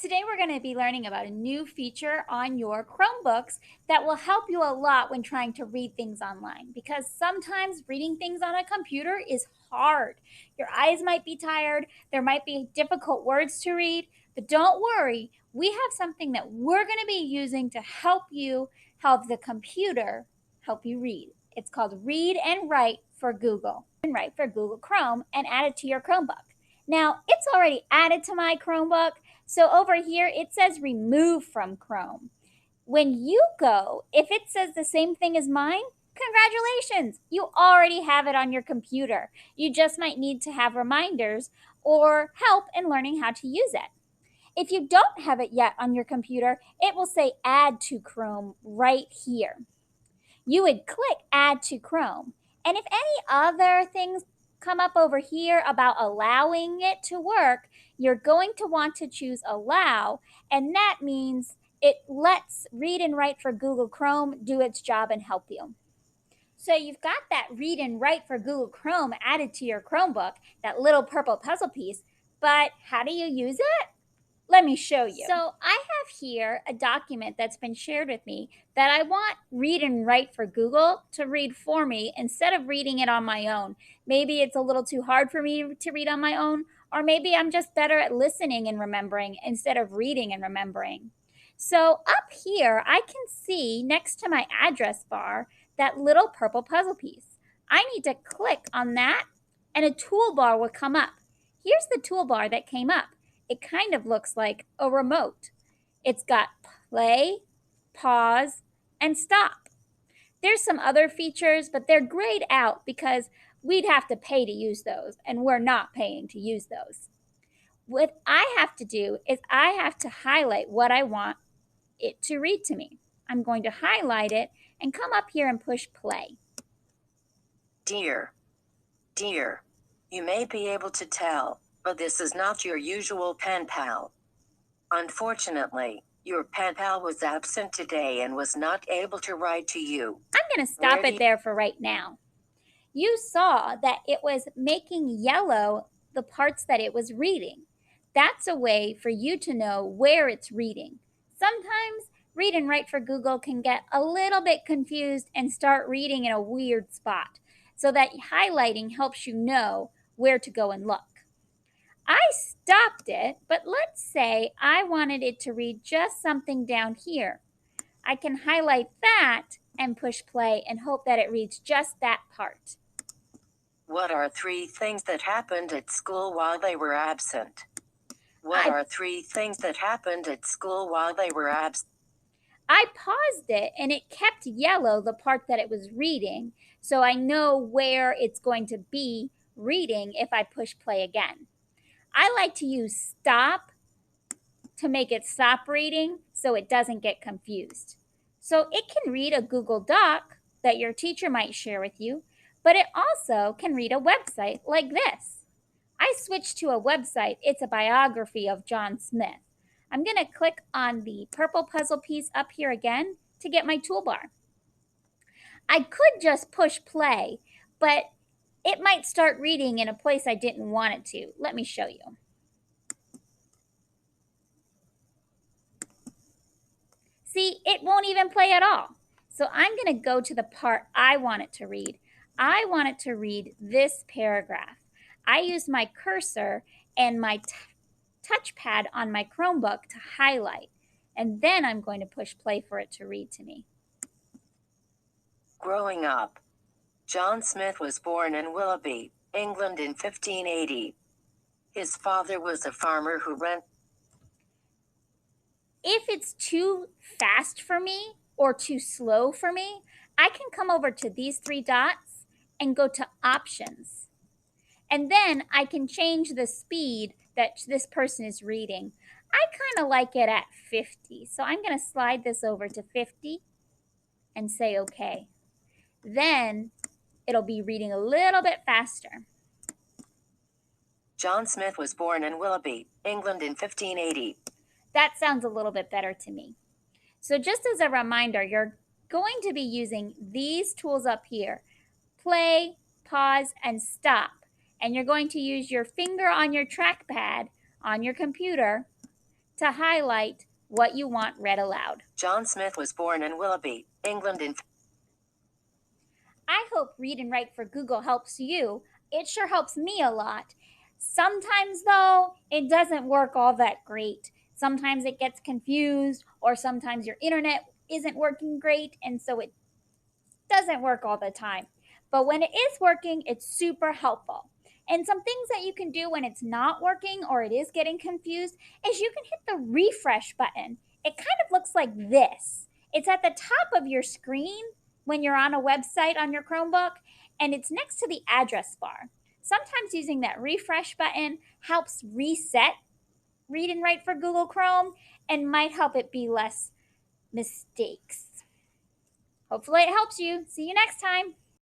Today we're going to be learning about a new feature on your Chromebooks that will help you a lot when trying to read things online because sometimes reading things on a computer is hard. Your eyes might be tired, there might be difficult words to read, but don't worry, we have something that we're going to be using to help you help the computer help you read. It's called Read and Write for Google. And Write for Google Chrome and add it to your Chromebook. Now, it's already added to my Chromebook. So over here, it says remove from Chrome. When you go, if it says the same thing as mine, congratulations, you already have it on your computer. You just might need to have reminders or help in learning how to use it. If you don't have it yet on your computer, it will say add to Chrome right here. You would click add to Chrome. And if any other things come up over here about allowing it to work, you're going to want to choose allow, and that means it lets Read and Write for Google Chrome do its job and help you. So you've got that Read and Write for Google Chrome added to your Chromebook, that little purple puzzle piece, but how do you use it? Let me show you. So I have here a document that's been shared with me that I want Read and Write for Google to read for me instead of reading it on my own. Maybe it's a little too hard for me to read on my own, or maybe I'm just better at listening and remembering instead of reading and remembering. So up here, I can see next to my address bar that little purple puzzle piece. I need to click on that and a toolbar will come up. Here's the toolbar that came up. It kind of looks like a remote. It's got play, pause, and stop. There's some other features, but they're grayed out because we'd have to pay to use those, and we're not paying to use those. What I have to do is I have to highlight what I want it to read to me. I'm going to highlight it and come up here and push play. Dear, you may be able to tell, but this is not your usual pen pal. Unfortunately, your pen pal was absent today and was not able to write to you. I'm going to stop it there for right now. You saw that it was making yellow the parts that it was reading. That's a way for you to know where it's reading. Sometimes Read and Write for Google can get a little bit confused and start reading in a weird spot. So that highlighting helps you know where to go and look. I stopped it, but let's say I wanted it to read just something down here. I can highlight that and push play and hope that it reads just that part. What are 3 things that happened at school while they were absent? What are 3 things that happened at school while they were absent? I paused it and it kept yellow the part that it was reading, so I know where it's going to be reading if I push play again. I like to use stop to make it stop reading so it doesn't get confused. So it can read a Google Doc that your teacher might share with you, but it also can read a website like this. I switched to a website. It's a biography of John Smith. I'm going to click on the purple puzzle piece up here again to get my toolbar. I could just push play, but it might start reading in a place I didn't want it to. Let me show you. See, it won't even play at all. So I'm going to go to the part I want it to read. I want it to read this paragraph. I use my cursor and my touchpad on my Chromebook to highlight, and then I'm going to push play for it to read to me. Growing up, John Smith was born in Willoughby, England in 1580. His father was a farmer who ran. If it's too fast for me or too slow for me, I can come over to these 3 dots and go to options. And then I can change the speed that this person is reading. I kind of like it at 50. So I'm going to slide this over to 50 and say okay. Then it'll be reading a little bit faster. John Smith was born in Willoughby, England in 1580. That sounds a little bit better to me. So just as a reminder, you're going to be using these tools up here, play, pause, and stop. And you're going to use your finger on your trackpad on your computer to highlight what you want read aloud. John Smith was born in Willoughby, England in I hope Read and Write for Google helps you. It sure helps me a lot. Sometimes, though, it doesn't work all that great. Sometimes it gets confused, or sometimes your internet isn't working great, and so it doesn't work all the time. But when it is working, it's super helpful. And some things that you can do when it's not working or it is getting confused is you can hit the refresh button. It kind of looks like this. It's at the top of your screen when you're on a website on your Chromebook, and it's next to the address bar. Sometimes using that refresh button helps reset Read and Write for Google Chrome and might help it be less mistakes. Hopefully, it helps you. See you next time.